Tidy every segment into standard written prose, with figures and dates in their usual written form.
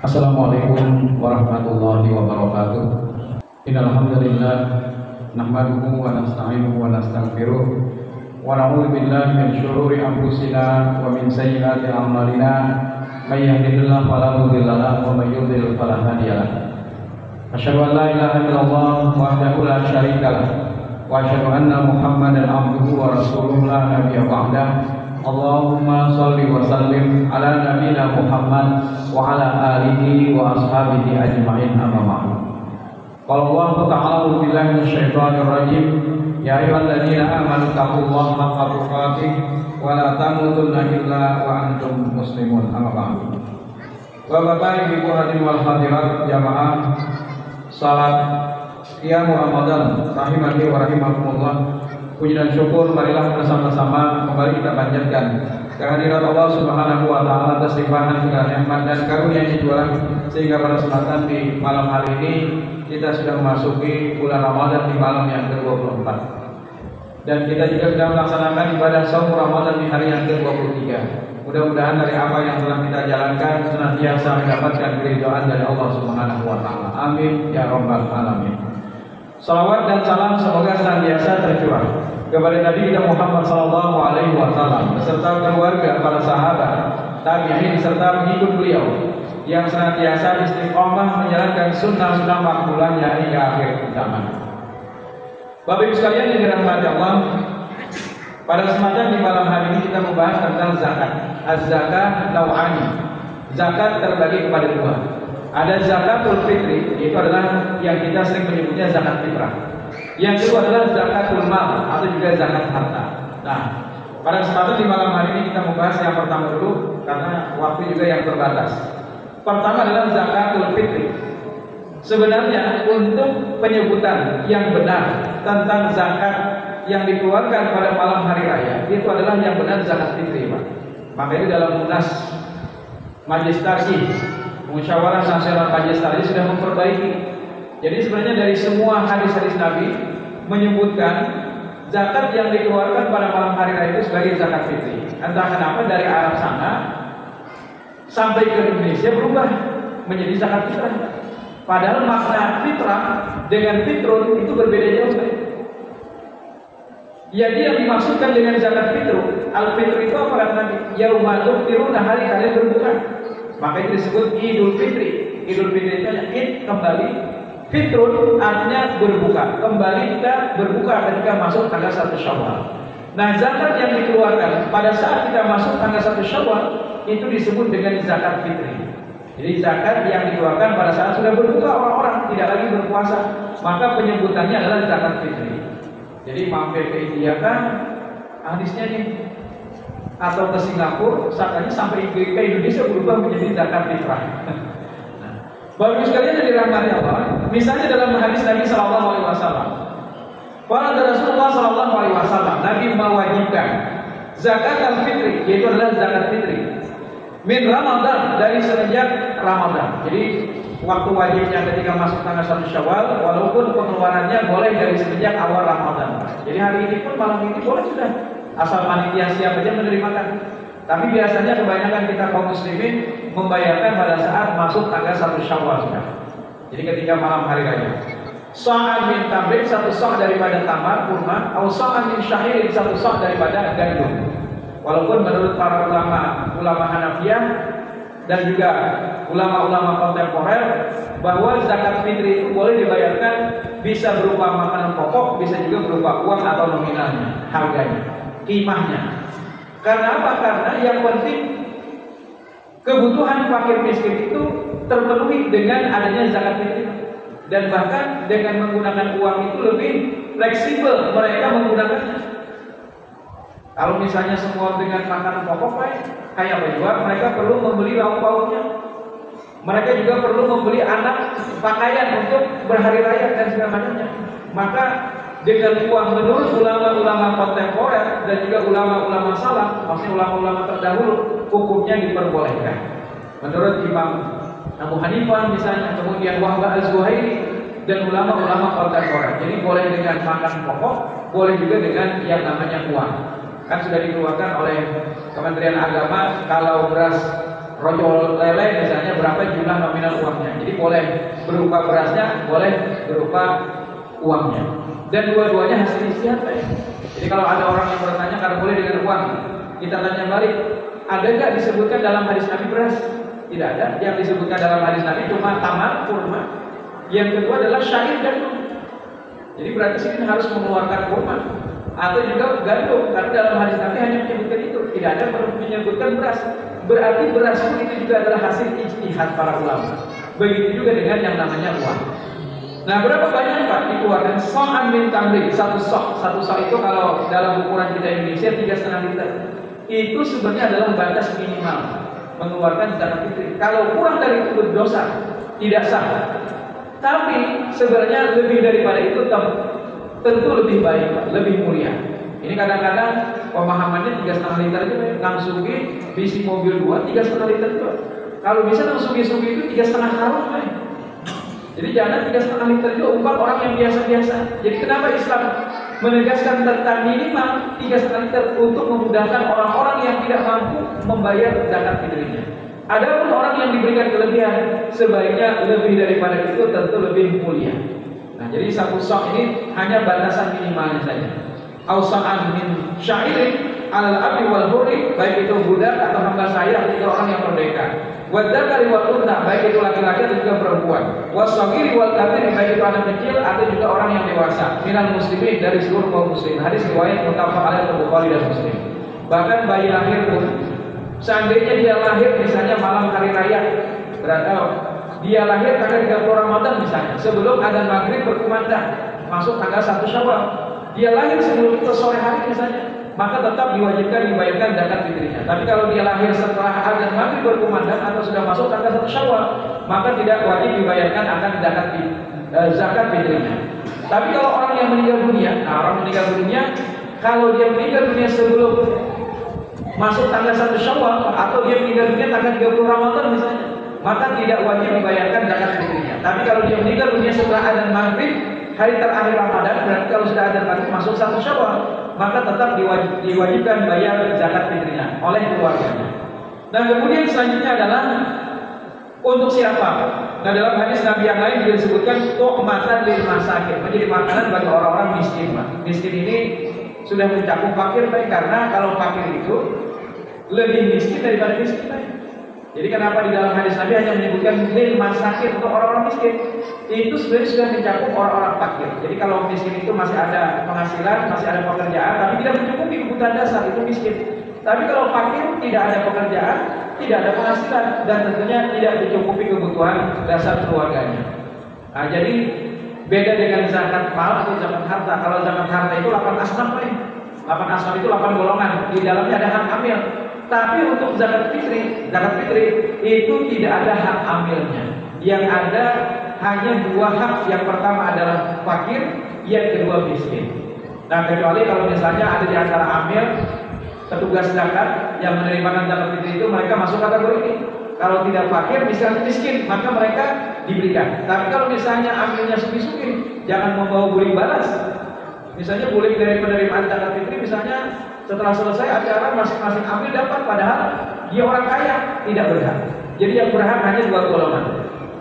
Assalamualaikum warahmatullahi wabarakatuh. Innal hamdalillah nahmaduhu wa nasta'inuhu wa nastaghfiruh wa na'udzu billahi min syururi anfusina wa min sayyiati a'malina may yahdihillahu fala mudilla lahu wa may yudlil fala hadiya lahu. Asyhadu an la ilaha illallah wahdahu la syarika lahu wa asyhadu anna Muhammadan abduhu wa rasuluhu la nabiyya ba'dahu. Allahumma sholli wa sallim ala nabiyyina Muhammad wa ala alihi wa ashabihi ajma'in, amma ba'du. Qala Allah ta'ala billahi minasyaitonir rajim, ya ayyuhalladzina amanu taqullaha haqqa tuqatih wa la tamutunna illa wa antum muslimun, amma ba'du. Bapak Ibu hadirin wal hadirat jamaah salat qiyamul Ramadan rahimani wa rahimakumullah. Puji dan syukur marilah bersama-sama kembali kita panjatkan kehadirat Allah Subhanahu wa taala atas limpahan segala nikmat dan karunia-Nya Tuhan, sehingga pada kesempatan di malam hari ini kita sudah memasuki bulan Ramadan di malam yang ke-24. Dan kita juga sudah melaksanakan ibadah shaum Ramadan di hari yang ke-23. Mudah-mudahan dari apa yang telah kita jalankan senantiasa mendapatkan keridhaan dari Allah Subhanahu wa taala. Amin ya rabbal alamin. Salawat dan salam semoga senantiasa tercurah kepada Nabi kita Muhammad sallallahu alaihi wasallam beserta keluarga, para sahabat, tabi'in serta pengikut beliau yang senantiasa istiqomah menjalankan sunnah-sunnah makbulahnya hingga akhir zaman. Bapak Ibu sekalian yang dirahmati Allah, pada kesempatan di malam hari ini kita membahas tentang zakat. Az-zakat nau'ani. Zakat terbagi kepada dua. Ada zakatul fitri, itu adalah yang kita sering menyebutnya zakat fitrah. Yang kedua adalah zakatul mal atau juga zakat harta. Nah, pada kesempatan di malam hari ini kita membahas yang pertama dulu karena waktu juga yang terbatas. Pertama adalah zakatul fitri. Sebenarnya untuk penyebutan yang benar tentang zakat yang dikeluarkan pada malam hari raya itu adalah yang benar zakat fitri, Pak. Maka itu dalam munas Majelis Tarjih, Musyawarah Nasional Majelis Tarjih sudah memperbaiki. Jadi sebenarnya dari semua hadis-hadis Nabi menyebutkan zakat yang dikeluarkan pada malam hari raya itu sebagai zakat fitri. Entah kenapa dari Arab sana sampai ke Indonesia berubah menjadi zakat fitrah. Padahal makna fitrah dengan fitrun itu berbeda jauh. Jadi yang dimaksudkan dengan zakat fitru, al-fitr itu apa kata Nabi? Yauma tuftiruna, hari kalian berbuka. Maka itu disebut Idul Fitri. Idul Fitri itu id kembali, fitrun artinya berbuka. Kembali kita berbuka ketika masuk tanggal 1 Syawal. Nah, zakat yang dikeluarkan pada saat kita masuk tanggal 1 Syawal itu disebut dengan zakat fitri. Jadi zakat yang dikeluarkan pada saat sudah berbuka orang-orang, tidak lagi berpuasa, maka penyebutannya adalah zakat fitri. Jadi mampir ke India kan hadisnya nih, atau ke Singapura, saatnya sampai ke Indonesia berubah menjadi zakat fitrah. Nah, Bapak Ibu sekalian yang dirahmati Allah, misalnya dalam hadis Nabi sallallahu alaihi wasallam, pada Rasulullah sallallahu alaihi wasallam, Nabi mewajibkan zakat al-fitri, yaitu adalah zakat fitri min Ramadan, dari semenjak Ramadan. Jadi waktu wajibnya ketika masuk tanggal 1 Syawal, walaupun pengeluarannya boleh dari semenjak awal Ramadan. Jadi hari ini pun malam ini boleh sudah, asal panitia siap aja menerimakan. Tapi biasanya kebanyakan kita kaum muslimin membayarkan pada saat masuk tanggal 1 Syawal sudah. Jadi ketika malam hari raya. Sa'an min tamrin, satu sa' daripada tamar kurma, atau sa'an min syahirin, satu sa' daripada gandum. Walaupun menurut para ulama Hanafiyah dan juga ulama-ulama kontemporer bahwa zakat fitri itu boleh dibayarkan bisa berupa makanan pokok, bisa juga berupa uang atau nominalnya, harganya, qimahnya. Karena apa? Karena yang penting kebutuhan fakir miskin itu terpenuhi dengan adanya zakat fitri. Dan bahkan dengan menggunakan uang itu lebih fleksibel mereka menggunakannya. Kalau misalnya semua dengan makanan pokok kayak apa juga, mereka perlu membeli lauk pauknya. Mereka juga perlu membeli anak pakaian untuk berhari raya dan segala macamnya. Maka dengan uang menurut ulama-ulama kontemporer dan juga ulama-ulama salaf, maksudnya ulama-ulama terdahulu, hukumnya diperbolehkan. Menurut Imam Abu Hanifah misalnya, kemudian Wahbah Az-Zuhairi dan ulama-ulama kontemporer. Jadi boleh dengan makan pokok, boleh juga dengan yang namanya uang. Kan sudah dikeluarkan oleh Kementerian Agama kalau beras rojol lele misalnya berapa jumlah nominal uangnya. Jadi boleh berupa berasnya, boleh berupa uangnya. Dan dua-duanya hasil ijtihad. Jadi kalau ada orang yang bertanya kalau boleh dengan uang, kita tanya balik, ada nggak disebutkan dalam hadis Nabi beras? Tidak ada. Yang disebutkan dalam hadis Nabi cuma tamar, kurma. Yang kedua adalah syair dan gandum. Jadi berarti sini harus mengeluarkan kurma atau juga gandum, karena dalam hadis Nabi hanya menyebutkan itu, tidak ada menyebutkan beras. Berarti beras itu juga adalah hasil ijtihad para ulama. Begitu juga dengan yang namanya uang. Nah, berapa banyak Pak dikeluarkan so'an min tamri? Satu sok itu kalau dalam ukuran kita Indonesia 3,5 liter. Itu sebenarnya adalah batas minimal mengeluarkan zakat fitri. Kalau kurang dari itu berdosa, tidak sah. Tapi sebenarnya lebih daripada itu tentu lebih baik Pak, lebih mulia. Ini kadang-kadang pemahamannya 3,5 liter itu nang sugi bisi mobil 2 3,5 liter itu. Kalau bisa nang sugi-sugi itu 3,5 karung Pak. Jadi jangan 3,5 liter itu umpat orang yang biasa-biasa. Jadi kenapa Islam menegaskan tentang minimal 3,5 liter untuk memudahkan orang-orang yang tidak mampu membayar zakat fitrinya. Adapun orang yang diberikan kelebihan sebaiknya lebih daripada itu tentu lebih mulia. Nah, jadi satu sok ini hanya batasan minimalnya saja. Ausa'an min syairin alal abdi wal hurri, baik itu budak atau hamba sahaya atau orang yang merdeka. Wadzakari wal unta, baik itu laki-laki atau juga perempuan. Wasagiri wal kabir, baik itu anak kecil atau juga orang yang dewasa. Minal muslimin, dari seluruh kaum muslim. Hadis riwayat muttafaq alaih Bukhari dan Muslim. Bahkan bayi lahir pun, seandainya dia lahir misalnya malam hari raya, berarti dia lahir tanggal 30 Ramadan misalnya, sebelum adzan maghrib berkumandang, masuk tanggal 1 Syawal. Dia lahir sebelum itu sore hari misalnya, maka tetap diwajibkan dibayarkan zakat fitrinya. Tapi kalau dia lahir setelah adzan maghrib berkumandang atau sudah masuk tanggal 1 Syawal, maka tidak wajib dibayarkan akan zakat fitrinya. Tapi kalau orang yang meninggal dunia, orang meninggal dunia, kalau dia meninggal dunia sebelum masuk tanggal 1 Syawal atau dia meninggal dunia tanggal 30 Ramadan misalnya, maka tidak wajib dibayarkan zakat fitrinya. Tapi kalau dia meninggal dunia setelah adzan maghrib hari terakhir Ramadan, berarti kalau sudah adzan maghrib masuk 1 Syawal, maka tetap diwajibkan bayar zakat fitrinya oleh keluarganya. Nah, kemudian selanjutnya adalah untuk siapa? Nah, dalam hadis Nabi yang lain juga disebutkan tu'matan lil masakin, menjadi makanan bagi orang-orang miskin. Miskin ini sudah mencakup fakir, baik, karena kalau fakir itu lebih miskin daripada miskin, baik. Jadi kenapa di dalam hadis Nabi hanya menyebutkan lil masakin untuk orang-orang miskin? Itu sebenarnya sudah mencakup orang-orang fakir. Jadi kalau miskin itu masih ada penghasilan, masih ada pekerjaan, tapi tidak mencukupi kebutuhan dasar, itu miskin. Tapi kalau fakir tidak ada pekerjaan, tidak ada penghasilan, dan tentunya tidak mencukupi kebutuhan dasar keluarganya. Nah, jadi beda dengan zakat mal atau zakat harta. Kalau zakat harta itu 8 asnaf, 8 asnaf itu 8 golongan. Di dalamnya ada hak amil. Tapi untuk zakat fitri itu tidak ada hak amilnya. Yang ada hanya 2 hak. Yang pertama adalah fakir, yang kedua miskin. Nah, kecuali kalau misalnya ada di antara amil, petugas zakat yang menerima zakat fitri itu mereka masuk kategori ini. Kalau tidak fakir, misalnya miskin, maka mereka diberikan. Tapi kalau misalnya amilnya suki-suki, jangan membawa guling balas. Misalnya guling dari penerimaan zakat fitri, misalnya setelah selesai acara masing-masing amil dapat, padahal dia orang kaya, tidak berhak. Jadi yang berhak hanya 2 golongan.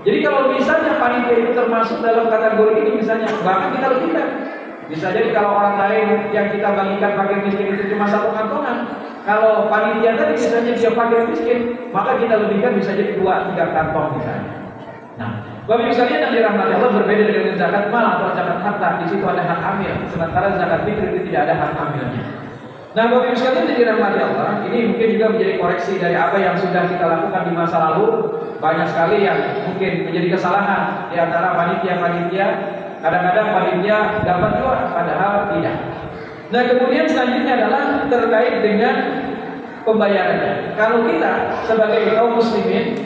Jadi kalau misalnya panitia itu termasuk dalam kategori ini, misalnya bahkan kita lebihkan. Bisa jadi kalau orang lain yang kita bagikan fakir miskin itu cuma 1 kantongan, kalau panitia tadi misalnya dia fakir miskin, maka kita lebihkan bisa jadi 2-3 kantong misalnya. Nah, Bapak Ibu sekalian yang dirahmati Allah, berbeda dengan zakat mal atau zakat harta, di situ ada hak amil, sementara zakat fitri itu tidak ada hak amilnya. Nah, Bapak Ibu sekalian yang dirahmati Allah, ini mungkin juga menjadi koreksi dari apa yang sudah kita lakukan di masa lalu. Banyak sekali yang mungkin menjadi kesalahan di antara panitia-panitia. Kadang-kadang panitia dapat juga, padahal tidak. Nah, kemudian selanjutnya adalah terkait dengan pembayarannya. Kalau kita sebagai kaum muslimin,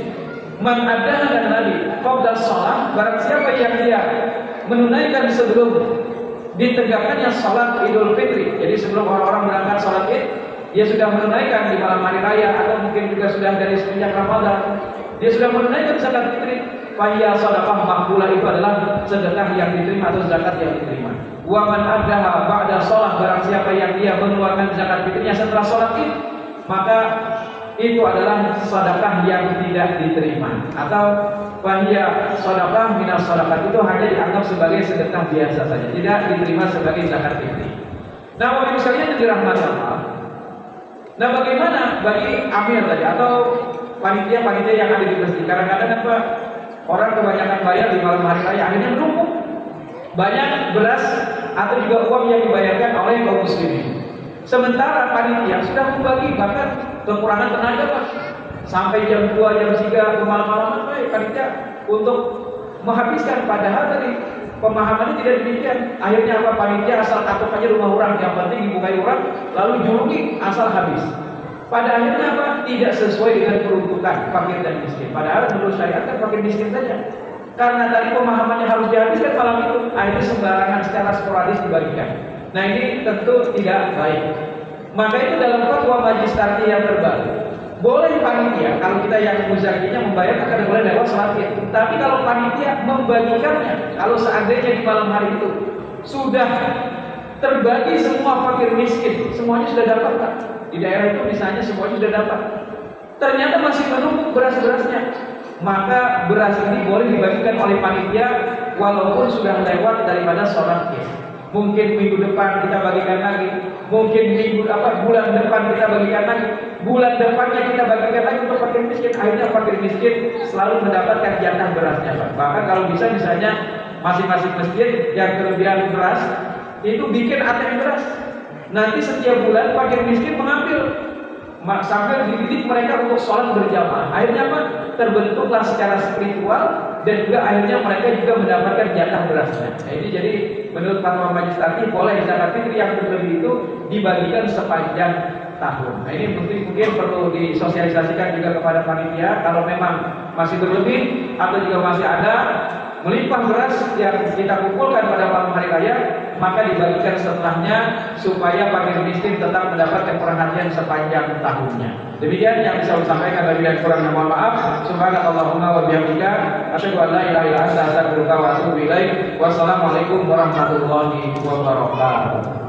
man addaha dan nabi qabla shalah, barang siapa yang dia menunaikan sebelum ditegakkannya salat Idul Fitri. Jadi sebelum orang-orang berangkat salat Id, dia sudah menunaikan di malam hari raya atau mungkin juga sudah dari semenjak Ramadan, dia sudah menunaikan zakat fitri. Fahiya shadaqah maqbulah, itu adalah sedekah yang diterima atau zakat yang diterima. Wa man addaha ba'da shalah, barang siapa yang dia mengeluarkan zakat fitrinya setelah salat Id, maka itu adalah sedekah yang tidak diterima, atau bahaya sedekah minas sedekah itu hanya dianggap sebagai sedekah biasa saja, tidak diterima sebagai zakat fitri. Nah, Bapak Ibu sekalian yang dirahmati Allah, nah bagaimana bagi amil tadi atau panitia-panitia yang ada di masjid? Kadang-kadang apa, orang kebanyakan bayar di malam hari raya, akhirnya menumpuk banyak beras atau juga uang yang dibayarkan oleh kaum muslimin. Sementara panitia sudah membagi, bahkan kekurangan tenaga Pak, sampai jam 2, jam 3 malam-malaman panitia untuk menghabiskan, padahal tadi pemahamannya tidak demikian. Akhirnya apa, panitia asal takut aja rumah orang, yang penting dibukai orang, lalu juluki asal habis. Pada akhirnya apa, tidak sesuai dengan peruntukan fakir dan miskin. Padahal menurut syariat kan fakir miskin saja. Karena tadi pemahamannya harus dihabiskan malam itu, akhirnya sembarangan secara sporadis dibagikan. Nah ini tentu tidak baik. Maka itu dalam fatwa Majelis Taklim yang terbaru, boleh panitia, kalau kita yang muzakinya membayar akan boleh lewat salat Id. Tapi kalau panitia membagikannya, kalau seandainya di malam hari itu sudah terbagi semua fakir miskin, semuanya sudah dapat Pak. Di daerah itu misalnya semuanya sudah dapat, ternyata masih menumpuk beras-berasnya, maka beras ini boleh dibagikan oleh panitia walaupun sudah lewat daripada sholat Id. Mungkin minggu depan kita bagikan lagi, mungkin bulan depan kita bagikan lagi, bulan depannya kita bagikan lagi untuk fakir miskin. Akhirnya fakir miskin selalu mendapatkan jatah berasnya Pak. Bahkan kalau bisa misalnya masing-masing masjid yang kelebihan beras itu bikin ATM beras. Nanti setiap bulan fakir miskin mengambil sambil dididik mereka untuk sholat berjamaah. Akhirnya apa? Terbentuklah secara spiritual dan juga akhirnya mereka juga mendapatkan jatah berasnya. Nah, ini jadi menurut fatwa Majelis Taklim boleh zakat fitri yang berlebih itu dibagikan sepanjang tahun. Nah ini mungkin perlu disosialisasikan juga kepada panitia. Kalau memang masih berlebih atau juga masih ada melimpah beras yang kita kumpulkan pada malam hari raya, maka dibagikan setelahnya supaya fakir miskin tetap mendapatkan perhatian sepanjang tahunnya. Demikian yang bisa saya sampaikan, lebih dan kurang mohon maaf. Subhanakallahumma wa bihamdika asyhadu an la ilaha illa anta astaghfiruka wa atubu ilaik. Wassalamualaikum warahmatullahi wabarakatuh.